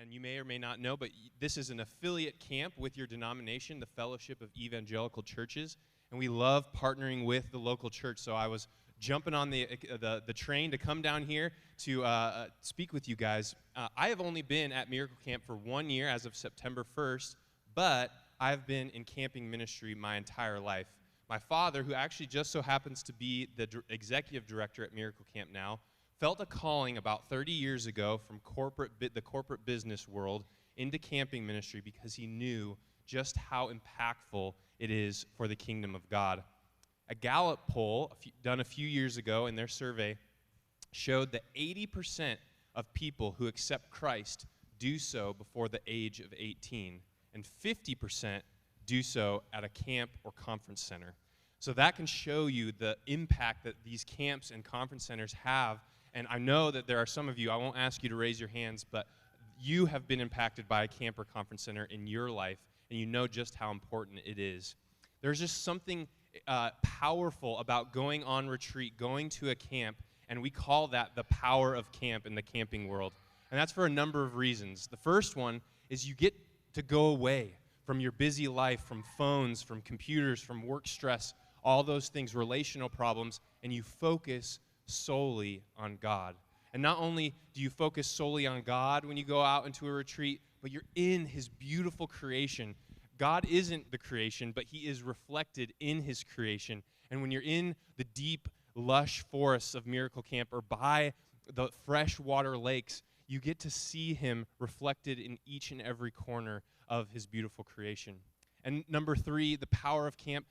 and you may or may not know, but this is an affiliate camp with your denomination, the Fellowship of Evangelical Churches, and we love partnering with the local church. So I was jumping on the train to come down here to speak with you guys. I have only been at Miracle Camp for 1 year as of September 1st, but I've been in camping ministry my entire life. My father, who actually just so happens to be the executive director at Miracle Camp now, felt a calling about 30 years ago from the corporate business world into camping ministry because he knew just how impactful it is for the kingdom of God. A Gallup poll done a few years ago in their survey showed that 80% of people who accept Christ do so before the age of 18, and 50% do so at a camp or conference center. So that can show you the impact that these camps and conference centers have. And I know that there are some of you, I won't ask you to raise your hands, but you have been impacted by a camp or conference center in your life, and you know just how important it is. There's just something powerful about going on retreat, going to a camp, and we call that the power of camp in the camping world. And that's for a number of reasons. The first one is you get to go away from your busy life, from phones, from computers, from work stress, all those things, relational problems, and you focus solely on God. And not only do you focus solely on God when you go out into a retreat, but you're in his beautiful creation. God isn't the creation, but he is reflected in his creation. And when you're in the deep, lush forests of Miracle Camp or by the freshwater lakes, you get to see him reflected in each and every corner of his beautiful creation. And number 3, the power of camp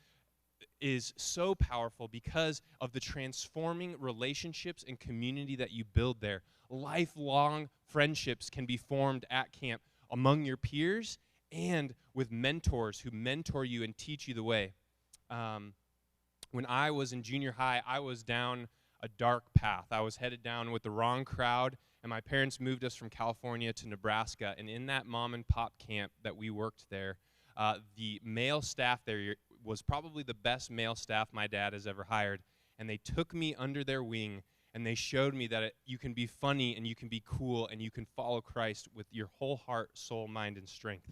is so powerful because of the transforming relationships and community that you build there. Lifelong friendships can be formed at camp among your peers and with mentors who mentor you and teach you the way. When I was in junior high, I was down a dark path. I was headed down with the wrong crowd, and my parents moved us from California to Nebraska. And in that mom and pop camp that we worked there, the male staff there was probably the best male staff my dad has ever hired. And they took me under their wing, and they showed me that you can be funny and you can be cool and you can follow Christ with your whole heart, soul, mind, and strength.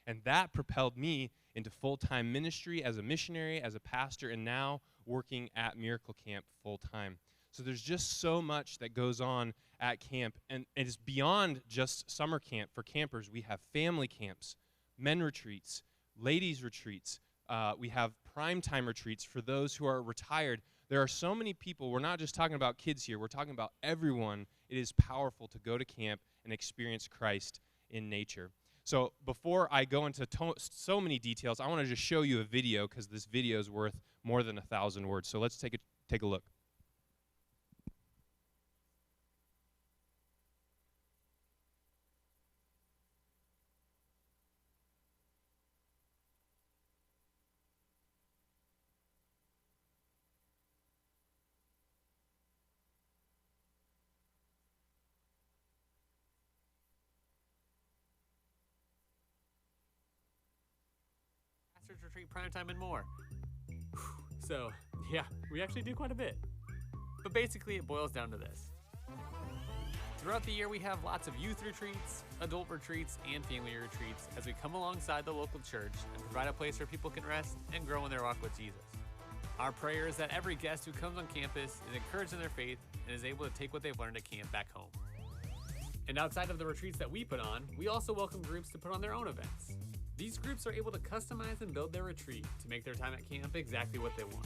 And that propelled me into full-time ministry as a missionary, as a pastor, and now working at Miracle Camp full-time. So there's just so much that goes on at camp, and it is beyond just summer camp. For campers, we have family camps, men retreats, ladies retreats. We have primetime retreats for those who are retired. There are so many people. We're not just talking about kids here. We're talking about everyone. It is powerful to go to camp and experience Christ in nature. So before I go into so many details, I want to just show you a video because this video is worth more than 1,000 words. So let's take a look. Retreat, primetime, and more. So, yeah, we actually do quite a bit. But basically, it boils down to this. Throughout the year, we have lots of youth retreats, adult retreats, and family retreats as we come alongside the local church and provide a place where people can rest and grow in their walk with Jesus. Our prayer is that every guest who comes on campus is encouraged in their faith and is able to take what they've learned at camp back home. And outside of the retreats that we put on, we also welcome groups to put on their own events. These groups are able to customize and build their retreat to make their time at camp exactly what they want.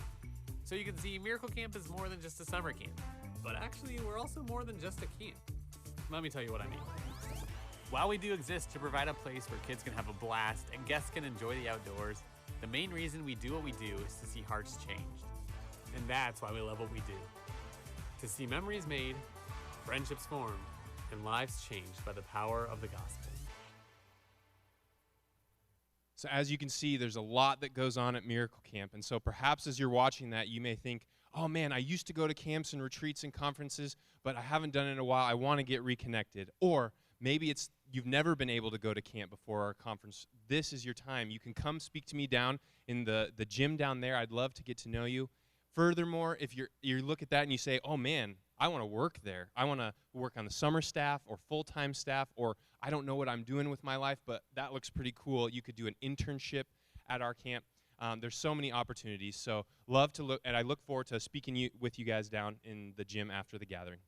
So you can see Miracle Camp is more than just a summer camp, but actually we're also more than just a camp. Let me tell you what I mean. While we do exist to provide a place where kids can have a blast and guests can enjoy the outdoors, the main reason we do what we do is to see hearts changed. And that's why we love what we do. To see memories made, friendships formed, and lives changed by the power of the gospel. So as you can see, there's a lot that goes on at Miracle Camp. And so perhaps as you're watching that, you may think, oh man, I used to go to camps and retreats and conferences, but I haven't done it in a while. I want to get reconnected. Or maybe it's you've never been able to go to camp before our conference. This is your time. You can come speak to me down in the gym down there. I'd love to get to know you. Furthermore, if you look at that and you say, oh man, I want to work there. I want to work on the summer staff or full-time staff, or I don't know what I'm doing with my life, but that looks pretty cool. You could do an internship at our camp. There's so many opportunities. So love to look, and I look forward to speaking with you guys down in the gym after the gathering.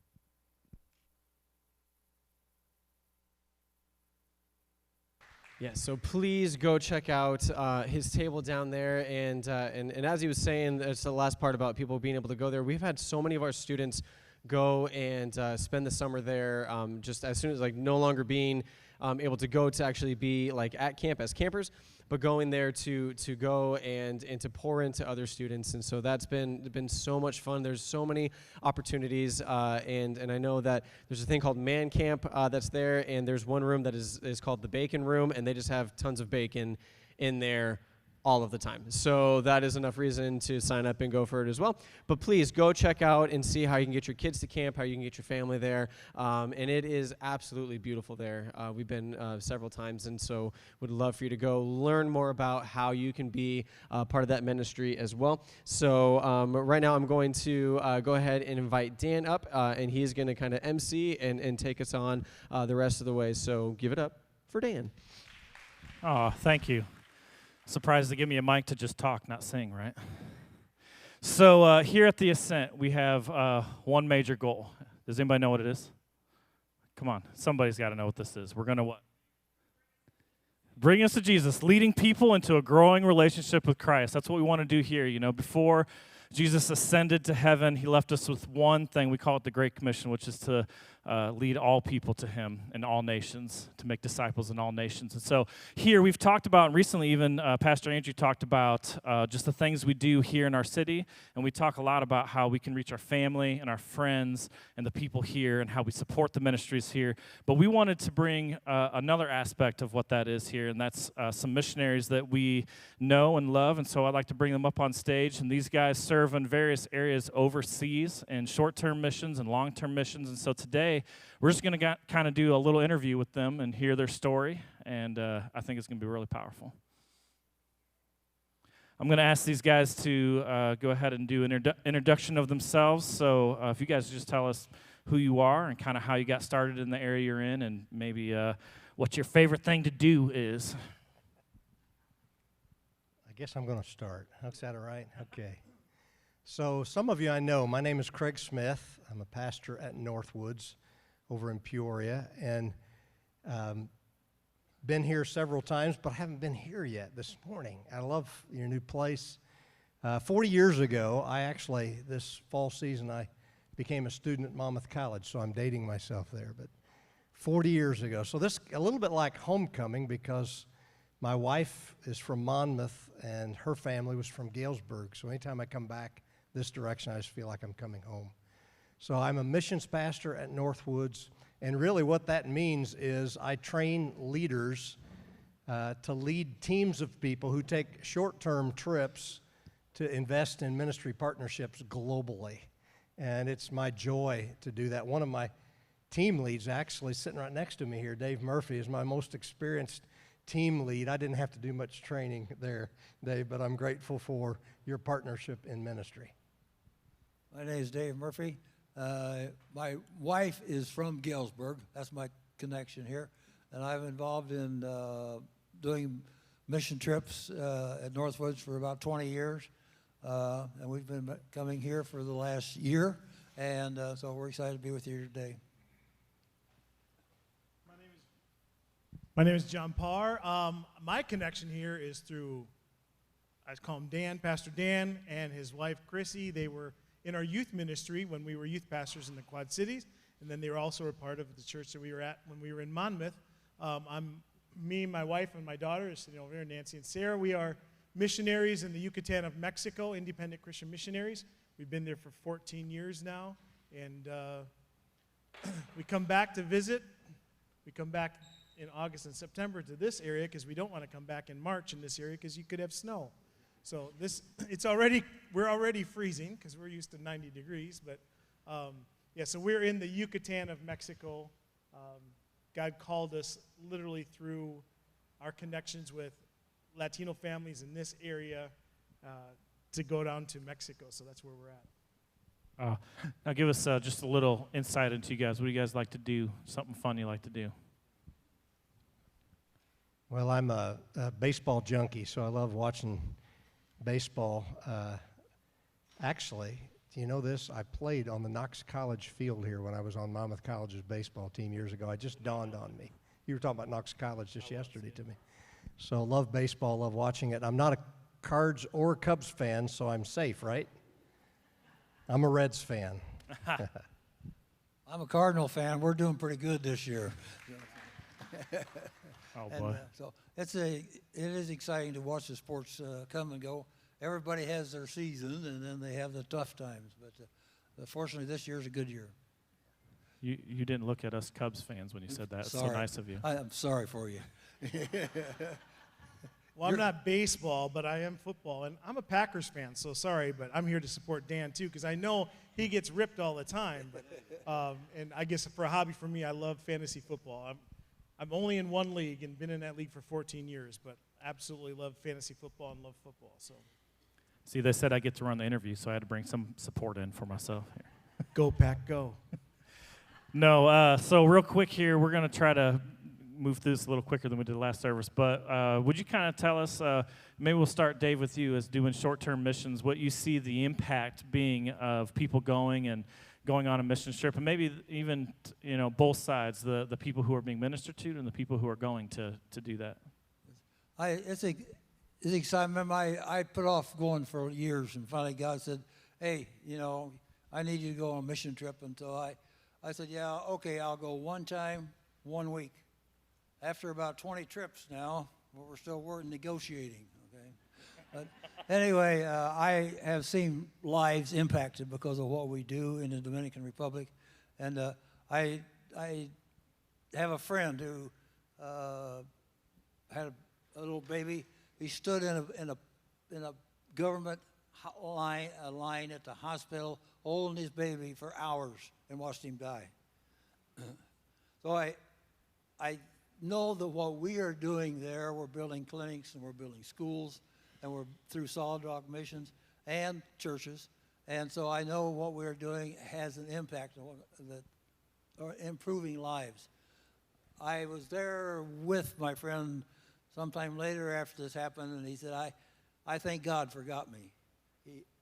Yeah, so please go check out his table down there. And as he was saying, that's the last part about people being able to go there. We've had so many of our students go and spend the summer there, just as soon as, like, no longer being able to go to actually be, like, at camp as campers, but going there to go and to pour into other students. And so that's been so much fun. There's so many opportunities, and I know that there's a thing called Man Camp that's there, and there's one room that is called the Bacon Room, and they just have tons of bacon in there all of the time. So that is enough reason to sign up and go for it as well. But please go check out and see how you can get your kids to camp, how you can get your family there. And it is absolutely beautiful there. We've been several times, and so would love for you to go learn more about how you can be part of that ministry as well. So right now I'm going to go ahead and invite Dan up, and he's going to kind of MC and take us on the rest of the way. So give it up for Dan. Oh, thank you. Surprised to give me a mic to just talk, not sing, right? So here at the Ascent, we have one major goal. Does anybody know what it is? Come on, somebody's got to know what this is. We're going to what? Bring us to Jesus, leading people into a growing relationship with Christ. That's what we want to do here. You know, before Jesus ascended to heaven, he left us with one thing. We call it the Great Commission, which is to lead all people to him in all nations, to make disciples in all nations. And so here we've talked about, and recently even Pastor Andrew talked about just the things we do here in our city, and we talk a lot about how we can reach our family and our friends and the people here and how we support the ministries here. But we wanted to bring another aspect of what that is here, and that's some missionaries that we know and love, and so I'd like to bring them up on stage, and these guys serve in various areas overseas in short-term missions and long-term missions, and so today we're just going to kind of do a little interview with them and hear their story, and I think it's going to be really powerful. I'm going to ask these guys to go ahead and do an introduction of themselves, so if you guys just tell us who you are and kind of how you got started in the area you're in, and maybe what your favorite thing to do is. I guess I'm going to start. Is that all right? Okay. So some of you I know. My name is Craig Smith. I'm a pastor at Northwoods over in Peoria, and been here several times, but I haven't been here yet this morning. I love your new place. 40 years ago, this fall season, I became a student at Monmouth College, so I'm dating myself there, but 40 years ago. So this a little bit like homecoming, because my wife is from Monmouth, and her family was from Galesburg, so anytime I come back this direction, I just feel like I'm coming home. So I'm a missions pastor at Northwoods, and really what that means is I train leaders to lead teams of people who take short-term trips to invest in ministry partnerships globally. And it's my joy to do that. One of my team leads, actually sitting right next to me here, Dave Murphy, is my most experienced team lead. I didn't have to do much training there, Dave, but I'm grateful for your partnership in ministry. My name is Dave Murphy. My wife is from Galesburg. That's my connection here. And I'm involved in doing mission trips at Northwoods for about 20 years. And we've been coming here for the last year. And so we're excited to be with you today. My name is John Parr. My connection here is through, I call him Dan, Pastor Dan, and his wife Chrissy. They were in our youth ministry when we were youth pastors in the Quad Cities, and then they were also a part of the church that we were at when we were in Monmouth. Me, my wife, and my daughter is sitting over here, Nancy and Sarah. We are missionaries in the Yucatan of Mexico, independent Christian missionaries. We've been there for 14 years now, and we come back to visit. We come back in August and September to this area because we don't want to come back in March in this area because you could have snow. So we're already freezing because we're used to 90 degrees, but so we're in the Yucatan of Mexico. God called us literally through our connections with Latino families in this area to go down to Mexico, so that's where we're at. Now give us just a little insight into you guys. What do you guys like to do? Something fun you like to do? Well, I'm a baseball junkie, so I love watching baseball. Actually, do you know this? I played on the Knox College field here when I was on Monmouth College's baseball team years ago. It just dawned on me. You were talking about Knox College just yesterday to me. So love baseball, love watching it. I'm not a Cards or Cubs fan, so I'm safe, right? I'm a Reds fan. I'm a Cardinal fan. We're doing pretty good this year. Oh, And, boy. so it is exciting to watch the sports come and go. Everybody has their season, and then they have the tough times. But fortunately, this year's a good year. You didn't look at us Cubs fans when you said that. It's so Sorry. nice of you. I'm sorry for you. Well, I'm not baseball, but I am football, and I'm a Packers fan, so sorry, but I'm here to support Dan, too, because I know he gets ripped all the time. But, and I guess for a hobby for me, I love fantasy football. I'm only in one league and been in that league for 14 years, but absolutely love fantasy football and love football. So, See, they said I get to run the interview, so I had to bring some support in for myself here. go, Pack, go. No, so real quick here, we're going to try to move through this a little quicker than we did last service. But would you kind of tell us, maybe we'll start, Dave, with you as doing short-term missions, what you see the impact being of people going on a mission trip, and maybe even, both sides, the people who are being ministered to and the people who are going to do that. It's exciting. Remember, I put off going for years, and finally God said, hey, I need you to go on a mission trip. Until I said, yeah, okay, I'll go one time, 1 week. After about 20 trips now, we're still negotiating, okay? But anyway, I have seen lives impacted because of what we do in the Dominican Republic. And I have a friend who had a little baby. He stood in a government line at the hospital holding his baby for hours and watched him die. So I know that what we are doing there, we're building clinics and we're building schools and we're through Solid Rock missions and churches. And so I know what we're doing has an impact on improving lives. I was there with my friend sometime later after this happened, and he said, I think God forgot me.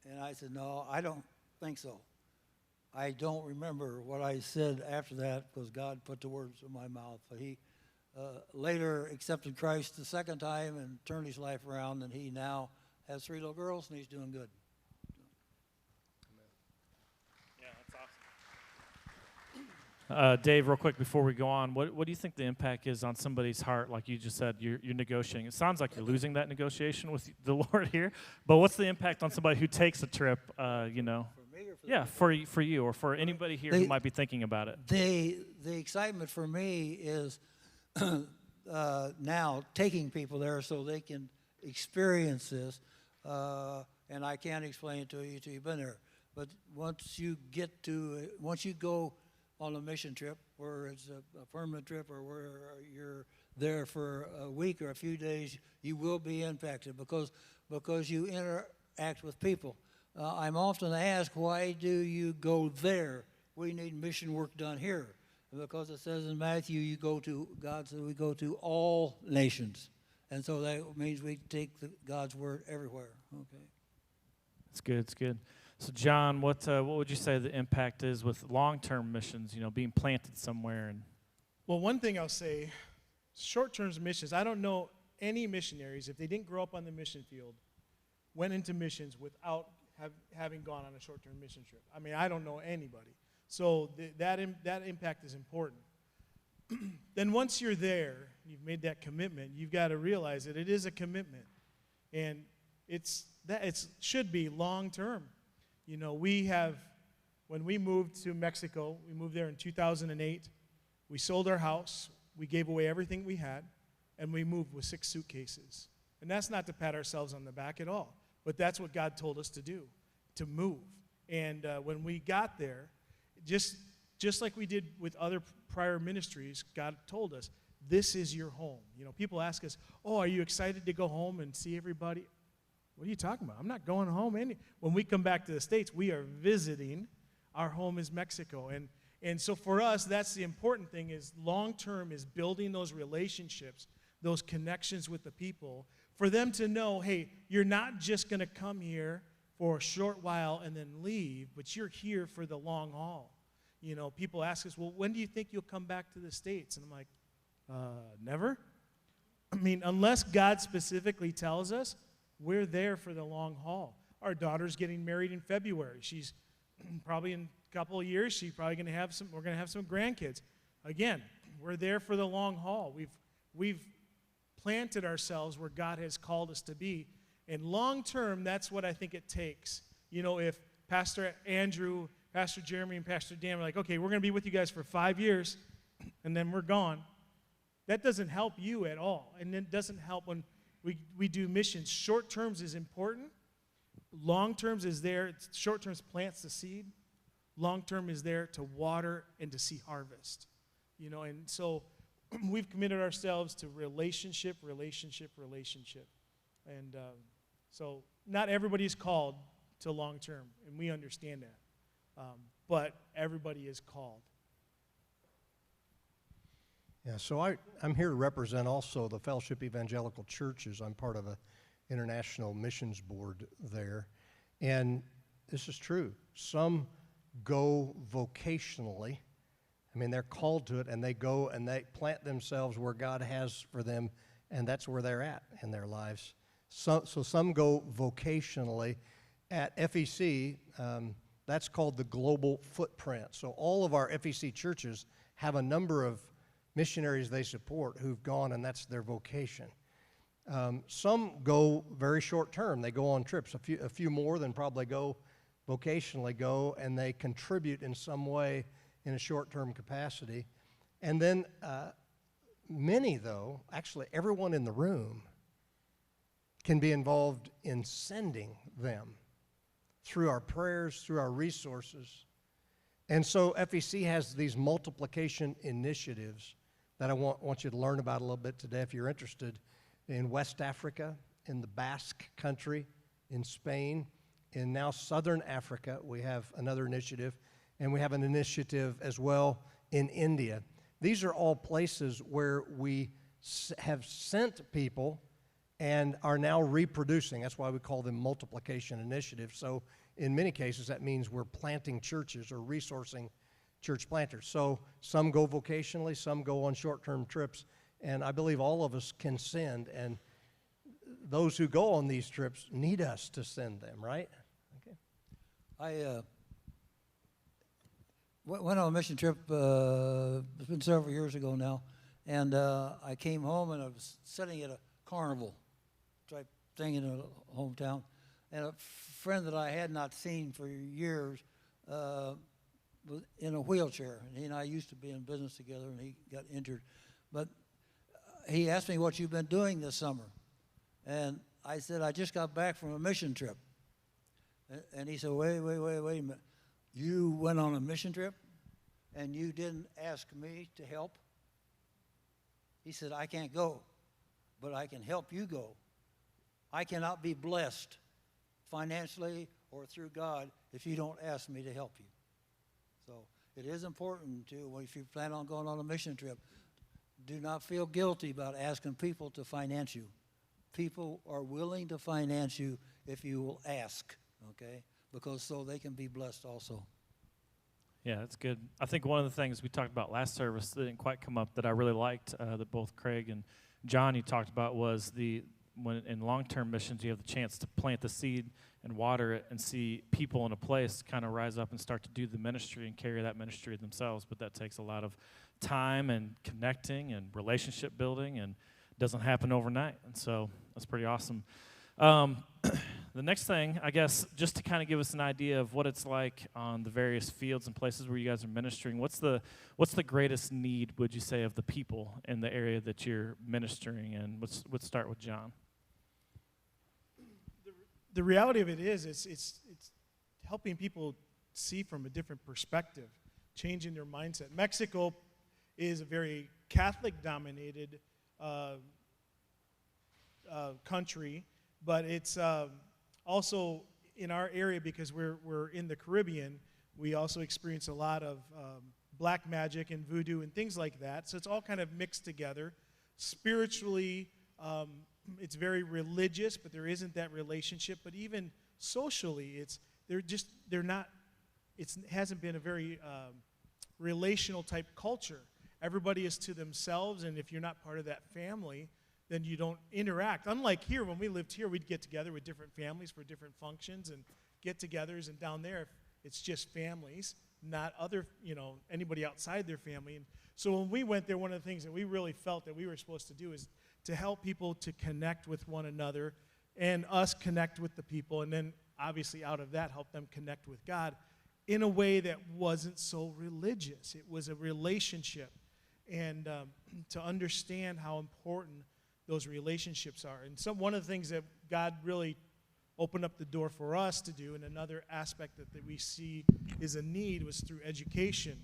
And I said, no, I don't think so. I don't remember what I said after that because God put the words in my mouth. But he later accepted Christ the second time and turned his life around, and he now has 3 little girls, and he's doing good. Yeah, that's awesome. Dave, real quick before we go on, what do you think the impact is on somebody's heart? Like you just said, you're negotiating. It sounds like you're losing that negotiation with the Lord here, but what's the impact on somebody who takes a trip, For me or for for you or for anybody here who might be thinking about it? The excitement for me is now taking people there so they can experience this, and I can't explain it to you till you've been there. But once you go on a mission trip, where it's a permanent trip or where you're there for a week or a few days, you will be impacted because you interact with people. I'm often asked, why do you go there? We need mission work done here. Because it says in Matthew, God said we go to all nations. And so that means we take God's word everywhere. Okay. It's good, it's good. So John, what would you say the impact is with long-term missions, being planted somewhere? Well, one thing I'll say, short-term missions, I don't know any missionaries, if they didn't grow up on the mission field, went into missions without having gone on a short-term mission trip. I mean, I don't know anybody. So that impact is important. Then once you're there, you've made that commitment, you've got to realize that it is a commitment. And it should be long-term. When we moved to Mexico, we moved there in 2008. We sold our house. We gave away everything we had, and we moved with 6 suitcases. And that's not to pat ourselves on the back at all, but that's what God told us to do, to move. And when we got there, just like we did with other prior ministries, God told us, this is your home. People ask us, oh, are you excited to go home and see everybody? What are you talking about? I'm not going home. When we come back to the States, we are visiting. our home is Mexico. And so for us, that's the important thing, is long-term is building those relationships, those connections with the people, for them to know, hey, you're not just going to come here for a short while and then leave, but you're here for the long haul. You know, people ask us, well, when do you think you'll come back to the States? And I'm like, never. I mean, unless God specifically tells us, we're there for the long haul. Our daughter's getting married in February. She's probably in a couple of years, we're going to have some grandkids. Again, we're there for the long haul. We've planted ourselves where God has called us to be. And long term, that's what I think it takes. You know, if Pastor Andrew, Pastor Jeremy, and Pastor Dan are like, okay, we're going to be with you guys for 5 years, and then we're gone, that doesn't help you at all. And it doesn't help when we do missions. Short terms is important. Long terms is there. Short terms plants the seed. Long term is there to water and to see harvest. You know, and so we've committed ourselves to relationship. And so not everybody is called to long term, and we understand that. But everybody is called. Yeah, so I'm here to represent also the Fellowship Evangelical Churches. I'm part of an international missions board there. And this is true. Some go vocationally. I mean, they're called to it, and they go and they plant themselves where God has for them, and that's where they're at in their lives. So some go vocationally. At FEC, that's called the global footprint. So all of our FEC churches have a number of missionaries they support who've gone, and that's their vocation. Some go very short term. They go on trips. A few more than probably go vocationally go, and they contribute in some way in a short-term capacity. And then many, though, actually everyone in the room can be involved in sending them through our prayers, through our resources. And so FEC has these multiplication initiatives that I want you to learn about a little bit today if you're interested. In West Africa, in the Basque country, in Spain, in now Southern Africa, we have another initiative, and we have an initiative as well in India. These are all places where we have sent people and are now reproducing. That's why we call them multiplication initiatives. So in many cases, that means we're planting churches or resourcing church planters. So some go vocationally, some go on short-term trips, and I believe all of us can send, and those who go on these trips need us to send them, right? Okay. I went on a mission trip, it's been several years ago now, and I came home and I was sitting at a carnival type thing in a hometown, and a friend that I had not seen for years was in a wheelchair, and he and I used to be in business together, and he got injured. But he asked me what you've been doing this summer, and I said, I just got back from a mission trip. And he said, wait a minute. You went on a mission trip, and you didn't ask me to help? He said, I can't go, but I can help you go. I cannot be blessed financially or through God if you don't ask me to help you. So it is important to, if you plan on going on a mission trip, do not feel guilty about asking people to finance you. People are willing to finance you if you will ask, okay? Because so they can be blessed also. Yeah, that's good. I think one of the things we talked about last service that didn't quite come up that I really liked that both Craig and John you talked about was when in long-term missions you have the chance to plant the seed and water it and see people in a place kind of rise up and start to do the ministry and carry that ministry themselves. But that takes a lot of time and connecting and relationship building, and doesn't happen overnight. And so that's pretty awesome. The next thing, I guess, just to kind of give us an idea of what it's like on the various fields and places where you guys are ministering, what's the greatest need, would you say, of the people in the area that you're ministering in? Let's start with John. The reality of it is, it's helping people see from a different perspective, changing their mindset. Mexico is a very Catholic-dominated country, but it's also in our area, because we're in the Caribbean, We also experience a lot of black magic and voodoo and things like that. So it's all kind of mixed together. Spiritually, it's very religious, but there isn't that relationship. But even socially, it hasn't been a very relational type culture. Everybody is to themselves, and if you're not part of that family, then you don't interact. Unlike here, when we lived here, we'd get together with different families for different functions and get-togethers, and down there, it's just families, not other, anybody outside their family. And so when we went there, one of the things that we really felt that we were supposed to do is to help people to connect with one another and us connect with the people, and then obviously out of that, help them connect with God in a way that wasn't so religious. It was a relationship, and to understand how important those relationships are. And one of the things that God really opened up the door for us to do, and another aspect that we see is a need, was through education.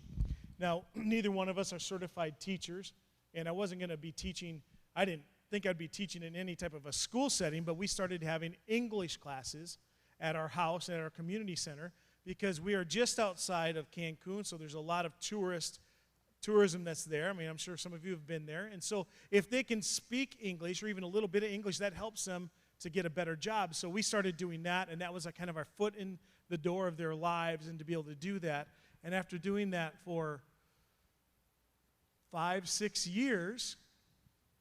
Now, neither one of us are certified teachers, and I wasn't going to be teaching, I didn't think I'd be teaching in any type of a school setting, but we started having English classes at our house, at our community center, because we are just outside of Cancun, so there's a lot of tourism that's there. I mean, I'm sure some of you have been there. And so if they can speak English or even a little bit of English, that helps them to get a better job. So we started doing that, and that was kind of our foot in the door of their lives, and to be able to do that. And after doing that for 5-6 years,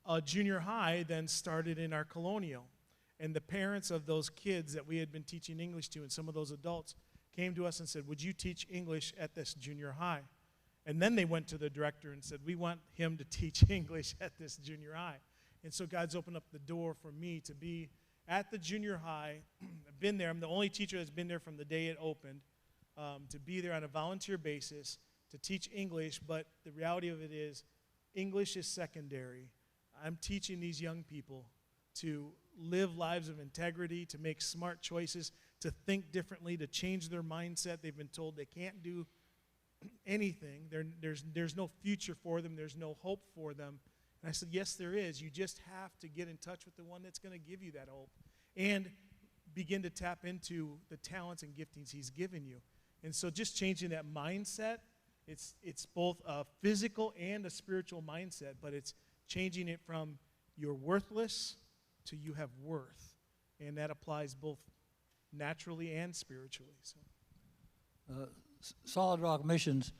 a junior high then started in our colonial. And the parents of those kids that we had been teaching English to, and some of those adults, came to us and said, would you teach English at this junior high? And then they went to the director and said, we want him to teach English at this junior high. And so God's opened up the door for me to be at the junior high. I've been there. I'm the only teacher that's been there from the day it opened, to be there on a volunteer basis to teach English. But the reality of it is, English is secondary. I'm teaching these young people to live lives of integrity, to make smart choices, to think differently, to change their mindset. They've been told they can't do anything. There's no future for them. There's no hope for them. And I said, yes, there is. You just have to get in touch with the one that's going to give you that hope and begin to tap into the talents and giftings he's given you. And so just changing that mindset, it's both a physical and a spiritual mindset, but it's changing it from you're worthless to you have worth. And that applies both naturally and spiritually. So. Solid Rock Missions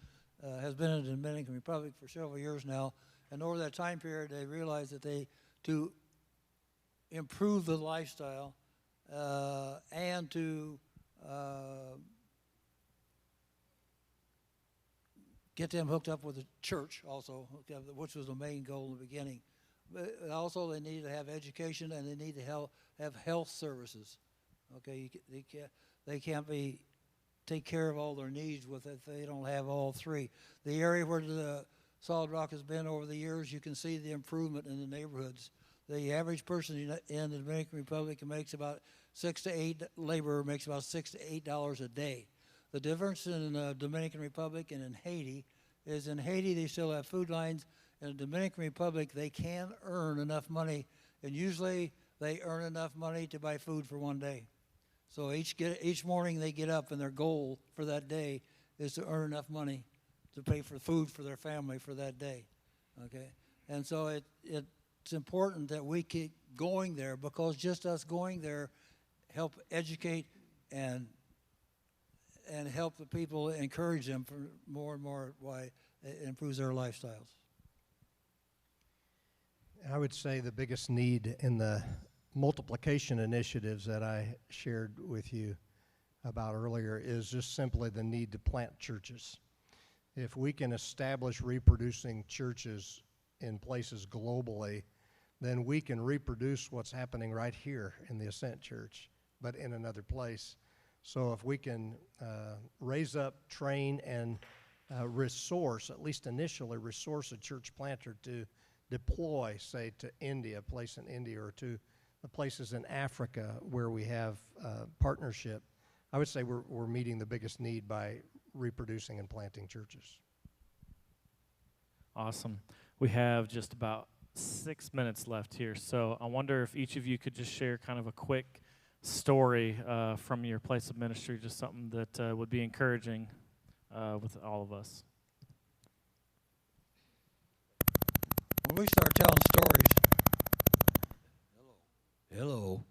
has been in the Dominican Republic for several years now, and over that time period, they realized that to improve the lifestyle and to get them hooked up with the church also, which was the main goal in the beginning. But also, they need to have education, and they need to have health services. Okay, they can't take care of all their needs with it if they don't have all three. The area where the Solid Rock has been over the years, you can see the improvement in the neighborhoods. The average person in the Dominican Republic makes about laborer makes about $6 to $8 a day. The difference in the Dominican Republic and in Haiti is in Haiti they still have food lines. In the Dominican Republic, they can earn enough money, and usually they earn enough money to buy food for one day. So each morning they get up, and their goal for that day is to earn enough money to pay for food for their family for that day. Okay, and so it's important that we keep going there, because just us going there help educate and help the people, encourage them for more and more why it improves their lifestyles. I would say the biggest need in the multiplication initiatives that I shared with you about earlier is just simply the need to plant churches. If we can establish reproducing churches in places globally, then we can reproduce what's happening right here in the Ascent Church, but in another place. So if we can raise up, train, and resource, at least initially resource a church planter to deploy, say, to India, a place in India, or to the places in Africa where we have partnership, I would say we're meeting the biggest need by reproducing and planting churches. Awesome. We have just about 6 minutes left here, so I wonder if each of you could just share kind of a quick story from your place of ministry, just something that would be encouraging with all of us. When we start telling stories, hello.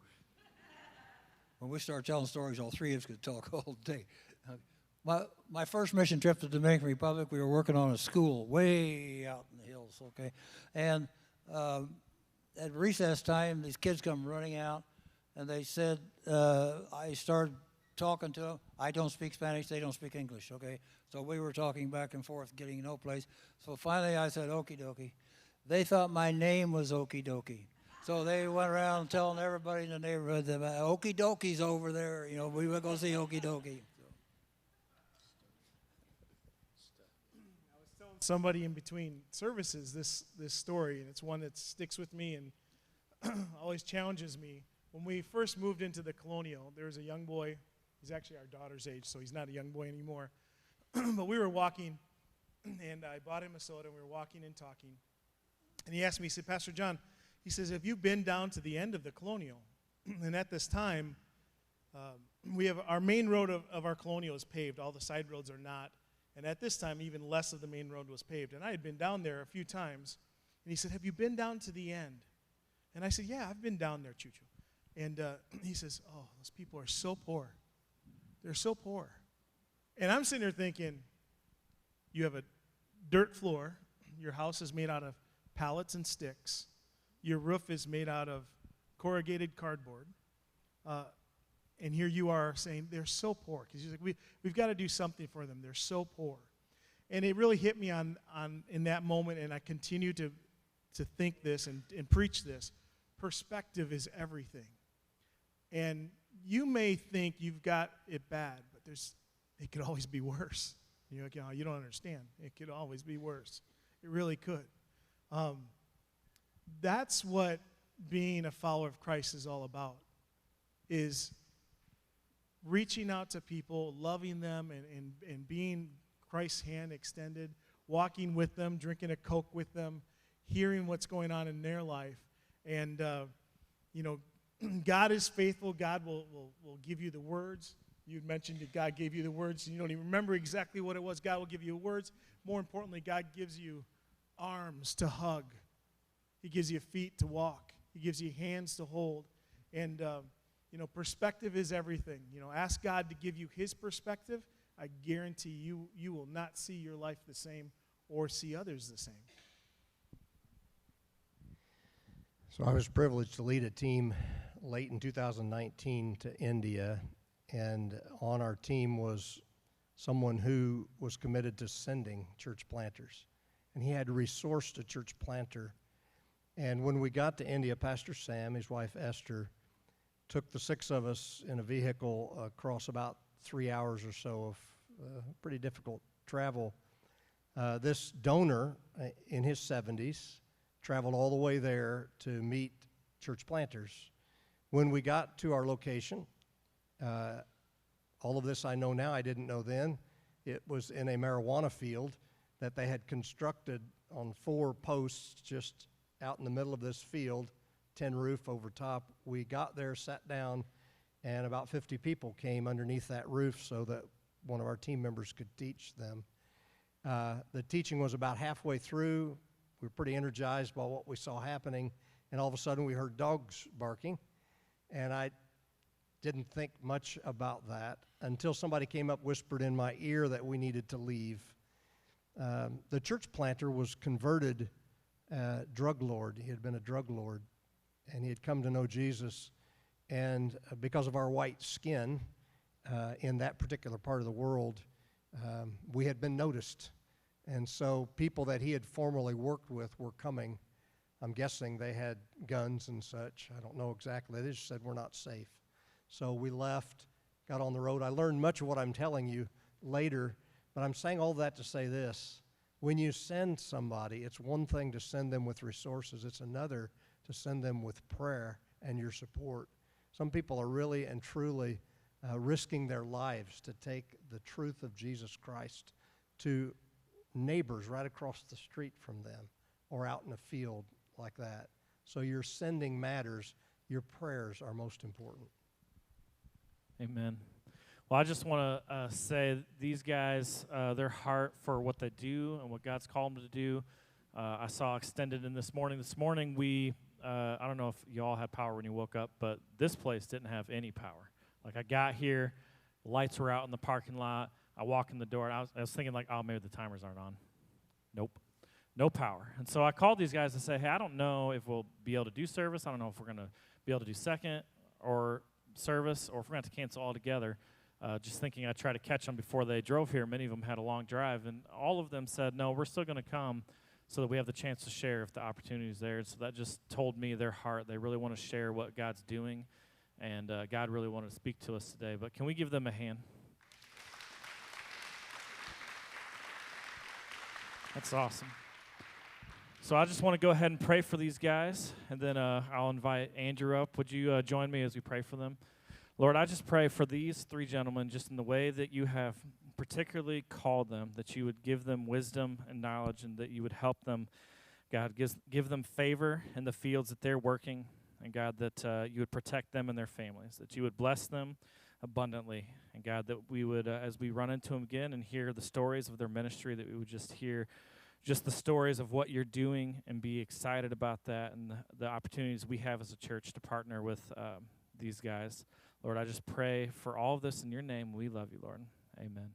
When we start telling stories, all three of us could talk all day. My first mission trip to the Dominican Republic, we were working on a school way out in the hills, okay? And at recess time, these kids come running out, and they said, I started talking to them. I don't speak Spanish, they don't speak English, okay? So we were talking back and forth, getting no place. So finally I said, okie dokie. They thought my name was Okie Dokie. So they went around telling everybody in the neighborhood that Okie Dokie's over there. You know, we were going to see Okie Dokie. Somebody in between services this story, and it's one that sticks with me and always challenges me. When we first moved into the Colonial, there was a young boy. He's actually our daughter's age, so he's not a young boy anymore. But we were walking, and I bought him a soda, and we were walking and talking. And he asked me, he said, Pastor John, he says, have you been down to the end of the Colonial? And at this time, we have our main road of our Colonial is paved. All the side roads are not. And at this time, even less of the main road was paved. And I had been down there a few times. And he said, have you been down to the end? And I said, yeah, I've been down there, Choo-Choo. And he says, oh, those people are so poor. They're so poor. And I'm sitting there thinking, you have a dirt floor. Your house is made out of pallets and sticks. Your roof is made out of corrugated cardboard. And here you are saying they're so poor. Because he's like, we've got to do something for them. They're so poor. And it really hit me on in that moment, and I continue to think this and preach this. Perspective is everything. And you may think you've got it bad, but it could always be worse. You're like, oh, you don't understand. It could always be worse. It really could. That's what being a follower of Christ is all about, is reaching out to people, loving them, and being Christ's hand extended, walking with them, drinking a Coke with them, hearing what's going on in their life. And, God is faithful. God will give you the words. You mentioned that God gave you the words. You don't even remember exactly what it was. God will give you words. More importantly, God gives you arms to hug. He gives you feet to walk. He gives you hands to hold. And, perspective is everything. Ask God to give you his perspective. I guarantee you will not see your life the same or see others the same. So I was privileged to lead a team late in 2019 to India, and on our team was someone who was committed to sending church planters. And he had resourced a church planter. And when we got to India, Pastor Sam, his wife Esther, took the 6 of us in a vehicle across about 3 hours or so of pretty difficult travel. This donor in his 70s traveled all the way there to meet church planters. When we got to our location, all of this I know now, I didn't know then. It was in a marijuana field that they had constructed on 4 posts just out in the middle of this field, tin roof over top. We got there, sat down, and about 50 people came underneath that roof so that one of our team members could teach them. The teaching was about halfway through. We were pretty energized by what we saw happening, and all of a sudden we heard dogs barking, and I didn't think much about that until somebody came up, whispered in my ear that we needed to leave. The church planter was converted drug lord. He had been a drug lord, and he had come to know Jesus, and because of our white skin in that particular part of the world, we had been noticed. And so people that he had formerly worked with were coming. I'm guessing they had guns and such. I don't know exactly. They just said, we're not safe. So we left, got on the road. I learned much of what I'm telling you later, but I'm saying all that to say this. When you send somebody, it's one thing to send them with resources. It's another to send them with prayer and your support. Some people are really and truly risking their lives to take the truth of Jesus Christ to neighbors right across the street from them or out in a field like that. So your sending matters. Your prayers are most important. Amen. Well, I just want to say these guys, their heart for what they do and what God's called them to do, I saw extended in this morning. This morning we, I don't know if you all had power when you woke up, but this place didn't have any power. Like I got here, lights were out in the parking lot. I walk in the door, and I was thinking like, oh, maybe the timers aren't on. Nope, no power. And so I called these guys to say, hey, I don't know if we'll be able to do service. I don't know if we're going to be able to do second or service, or if we're going to have to cancel altogether. Just thinking I'd try to catch them before they drove here. Many of them had a long drive, and all of them said, no, we're still going to come so that we have the chance to share if the opportunity is there. And so that just told me their heart. They really want to share what God's doing, and God really wanted to speak to us today. But can we give them a hand? That's awesome. So I just want to go ahead and pray for these guys, and then I'll invite Andrew up. Would you join me as we pray for them? Lord, I just pray for these three gentlemen, just in the way that you have particularly called them, that you would give them wisdom and knowledge, and that you would help them, God, give them favor in the fields that they're working, and God, that you would protect them and their families, that you would bless them abundantly, and God, that we would, as we run into them again and hear the stories of their ministry, that we would just hear just the stories of what you're doing and be excited about that, and the opportunities we have as a church to partner with these guys. Lord, I just pray for all of this in your name. We love you, Lord. Amen.